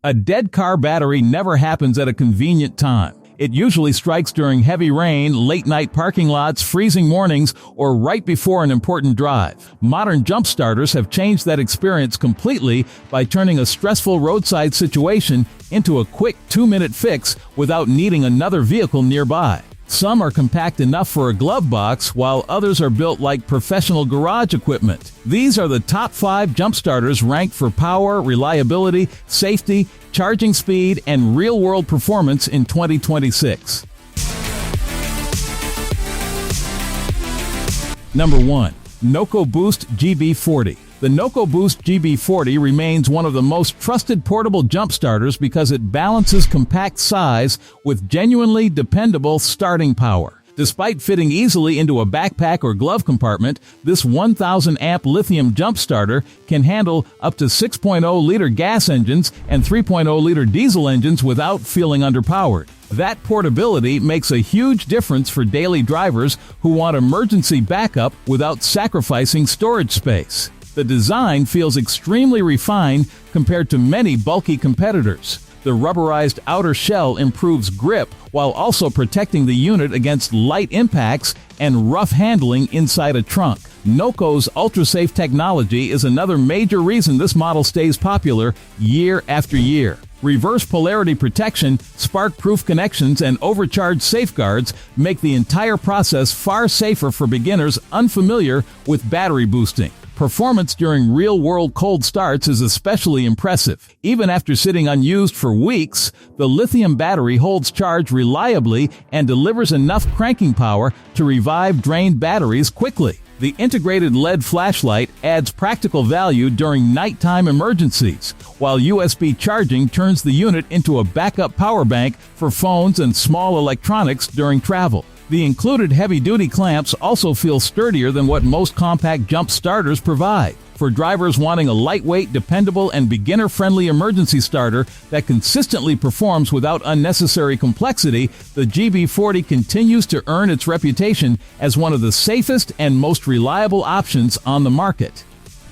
A dead car battery never happens at a convenient time. It usually strikes during heavy rain, late-night parking lots, freezing mornings, or right before an important drive. Modern jump starters have changed that experience completely by turning a stressful roadside situation into a quick 2-minute fix without needing another vehicle nearby. Some are compact enough for a glove box, while others are built like professional garage equipment. These are the top 5 jump starters ranked for power, reliability, safety, charging speed, and real-world performance in 2026. Number 1. Noco Boost GB40. The Noco Boost GB40 remains one of the most trusted portable jump starters because it balances compact size with genuinely dependable starting power. Despite fitting easily into a backpack or glove compartment, this 1,000-amp lithium jump starter can handle up to 6.0-liter gas engines and 3.0-liter diesel engines without feeling underpowered. That portability makes a huge difference for daily drivers who want emergency backup without sacrificing storage space. The design feels extremely refined compared to many bulky competitors. The rubberized outer shell improves grip while also protecting the unit against light impacts and rough handling inside a trunk. Noco's ultra-safe technology is another major reason this model stays popular year after year. Reverse polarity protection, spark-proof connections, and overcharge safeguards make the entire process far safer for beginners unfamiliar with battery boosting. Performance during real-world cold starts is especially impressive. Even after sitting unused for weeks, the lithium battery holds charge reliably and delivers enough cranking power to revive drained batteries quickly. The integrated LED flashlight adds practical value during nighttime emergencies, while USB charging turns the unit into a backup power bank for phones and small electronics during travel. The included heavy-duty clamps also feel sturdier than what most compact jump starters provide. For drivers wanting a lightweight, dependable, and beginner-friendly emergency starter that consistently performs without unnecessary complexity, the GB40 continues to earn its reputation as one of the safest and most reliable options on the market.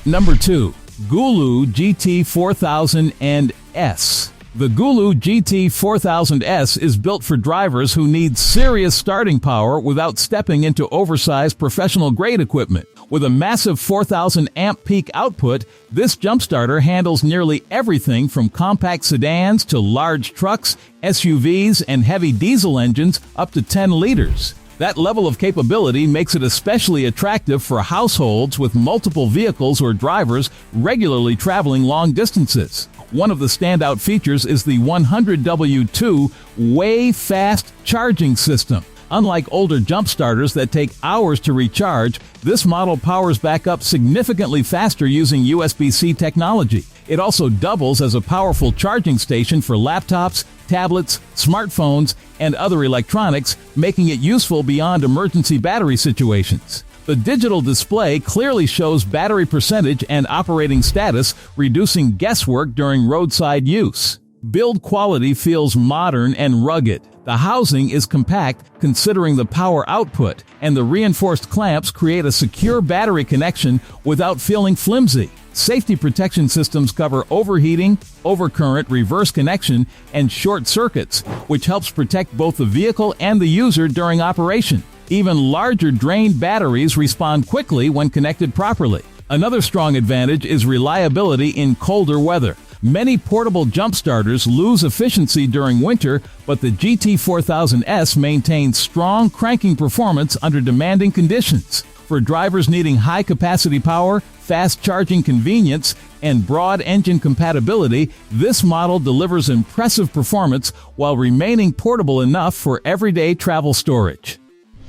Number 2. Gulu GT4000S. The Gulu GT4000S is built for drivers who need serious starting power without stepping into oversized professional-grade equipment. With a massive 4,000-amp peak output, this jump starter handles nearly everything from compact sedans to large trucks, SUVs, and heavy diesel engines up to 10 liters. That level of capability makes it especially attractive for households with multiple vehicles or drivers regularly traveling long distances. One of the standout features is the 100W2 Way Fast charging system. Unlike older jump starters that take hours to recharge, this model powers back up significantly faster using USB-C technology. It also doubles as a powerful charging station for laptops, tablets, smartphones, and other electronics, making it useful beyond emergency battery situations. The digital display clearly shows battery percentage and operating status, reducing guesswork during roadside use. Build quality feels modern and rugged. The housing is compact considering the power output, and the reinforced clamps create a secure battery connection without feeling flimsy. Safety protection systems cover overheating, overcurrent, reverse connection, and short circuits, which helps protect both the vehicle and the user during operation. Even larger drained batteries respond quickly when connected properly. Another strong advantage is reliability in colder weather. Many portable jump starters lose efficiency during winter, but the GT4000S maintains strong cranking performance under demanding conditions. For drivers needing high-capacity power, fast charging convenience, and broad engine compatibility, this model delivers impressive performance while remaining portable enough for everyday travel storage.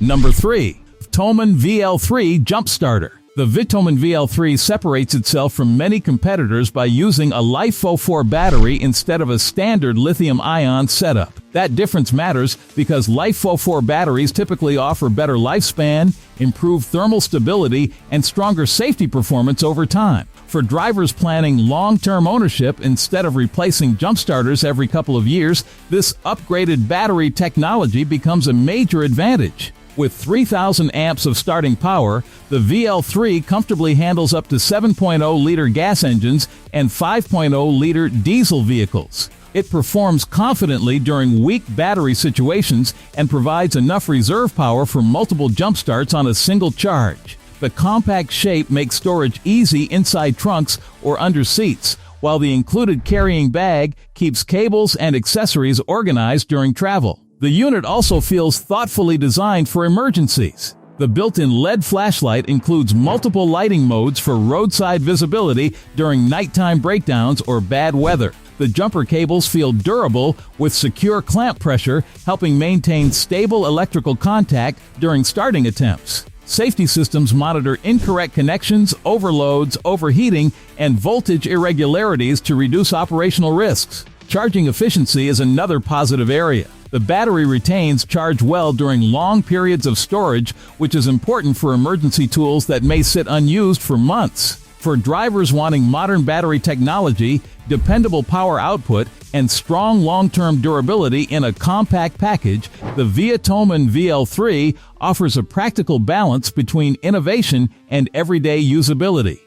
Number 3. Vitomin VL3 Jump Starter. The Vitomin VL3 separates itself from many competitors by using a LiFePO4 battery instead of a standard lithium-ion setup. That difference matters because LiFePO4 batteries typically offer better lifespan, improved thermal stability, and stronger safety performance over time. For drivers planning long-term ownership instead of replacing jump starters every couple of years, this upgraded battery technology becomes a major advantage. With 3,000 amps of starting power, the VL3 comfortably handles up to 7.0-liter gas engines and 5.0-liter diesel vehicles. It performs confidently during weak battery situations and provides enough reserve power for multiple jump starts on a single charge. The compact shape makes storage easy inside trunks or under seats, while the included carrying bag keeps cables and accessories organized during travel. The unit also feels thoughtfully designed for emergencies. The built-in LED flashlight includes multiple lighting modes for roadside visibility during nighttime breakdowns or bad weather. The jumper cables feel durable with secure clamp pressure, helping maintain stable electrical contact during starting attempts. Safety systems monitor incorrect connections, overloads, overheating, and voltage irregularities to reduce operational risks. Charging efficiency is another positive area. The battery retains charge well during long periods of storage, which is important for emergency tools that may sit unused for months. For drivers wanting modern battery technology, dependable power output, and strong long-term durability in a compact package, the Viatoman VL3 offers a practical balance between innovation and everyday usability.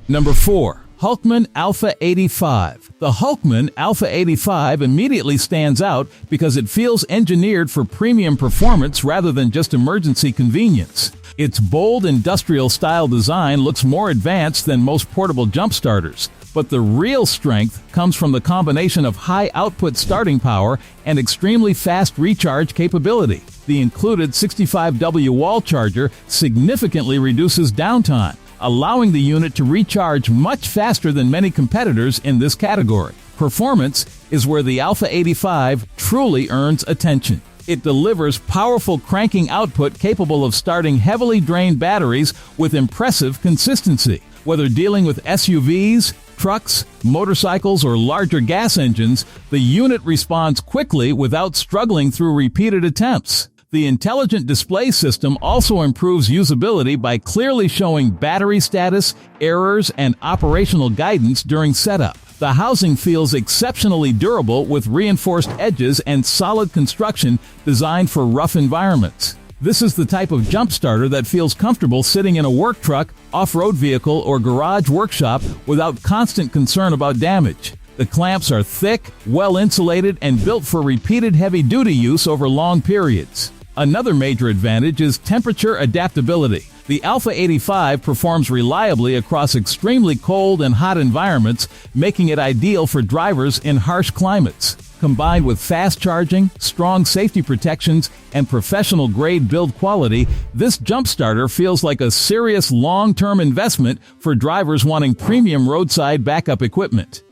Number 4. Hulkman Alpha 85. The Hulkman Alpha 85 immediately stands out because it feels engineered for premium performance rather than just emergency convenience. Its bold industrial-style design looks more advanced than most portable jump starters, but the real strength comes from the combination of high-output starting power and extremely fast recharge capability. The included 65W wall charger significantly reduces downtime, allowing the unit to recharge much faster than many competitors in this category. Performance is where the Alpha 85 truly earns attention. It delivers powerful cranking output capable of starting heavily drained batteries with impressive consistency. Whether dealing with SUVs, trucks, motorcycles, or larger gas engines, the unit responds quickly without struggling through repeated attempts. The intelligent display system also improves usability by clearly showing battery status, errors, and operational guidance during setup. The housing feels exceptionally durable with reinforced edges and solid construction designed for rough environments. This is the type of jump starter that feels comfortable sitting in a work truck, off-road vehicle, or garage workshop without constant concern about damage. The clamps are thick, well-insulated, and built for repeated heavy-duty use over long periods. Another major advantage is temperature adaptability. The Alpha 85 performs reliably across extremely cold and hot environments, making it ideal for drivers in harsh climates. Combined with fast charging, strong safety protections, and professional-grade build quality, this jump starter feels like a serious long-term investment for drivers wanting premium roadside backup equipment.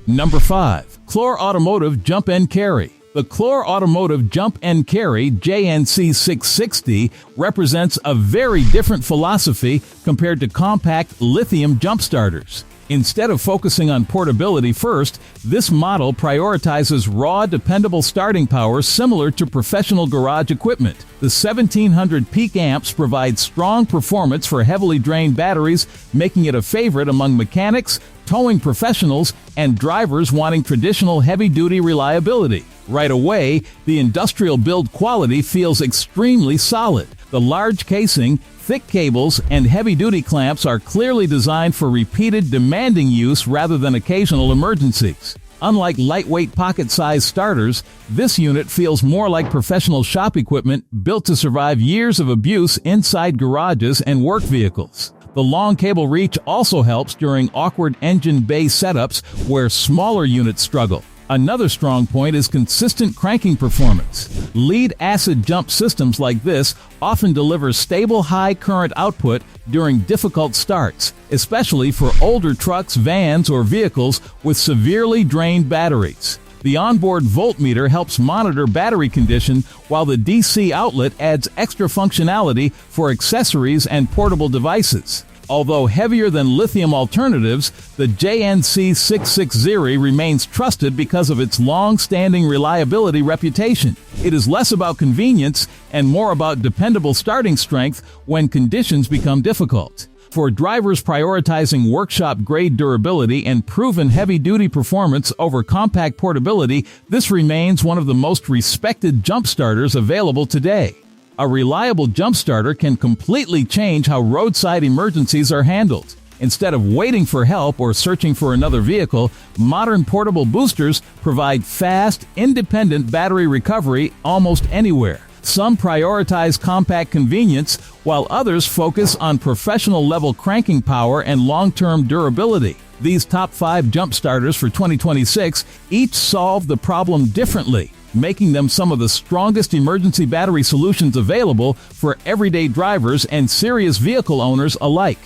Number 5. Chlor Automotive Jump and Carry. The Chlor Automotive Jump and Carry JNC 660 represents a very different philosophy compared to compact lithium jump starters. Instead of focusing on portability first, this model prioritizes raw, dependable starting power similar to professional garage equipment. The 1700 peak amps provide strong performance for heavily drained batteries, making it a favorite among mechanics, towing professionals, and drivers wanting traditional heavy-duty reliability. Right away, the industrial build quality feels extremely solid. The large casing, thick cables, and heavy-duty clamps are clearly designed for repeated, demanding use rather than occasional emergencies. Unlike lightweight pocket-sized starters, this unit feels more like professional shop equipment built to survive years of abuse inside garages and work vehicles. The long cable reach also helps during awkward engine bay setups where smaller units struggle. Another strong point is consistent cranking performance. Lead-acid jump systems like this often deliver stable high current output during difficult starts, especially for older trucks, vans, or vehicles with severely drained batteries. The onboard voltmeter helps monitor battery condition, while the DC outlet adds extra functionality for accessories and portable devices. Although heavier than lithium alternatives, the JNC 660 remains trusted because of its long-standing reliability reputation. It is less about convenience and more about dependable starting strength when conditions become difficult. For drivers prioritizing workshop-grade durability and proven heavy-duty performance over compact portability, this remains one of the most respected jump starters available today. A reliable jump starter can completely change how roadside emergencies are handled. Instead of waiting for help or searching for another vehicle, modern portable boosters provide fast, independent battery recovery almost anywhere. Some prioritize compact convenience, while others focus on professional-level cranking power and long-term durability. These top 5 jump starters for 2026 each solve the problem differently, making them some of the strongest emergency battery solutions available for everyday drivers and serious vehicle owners alike.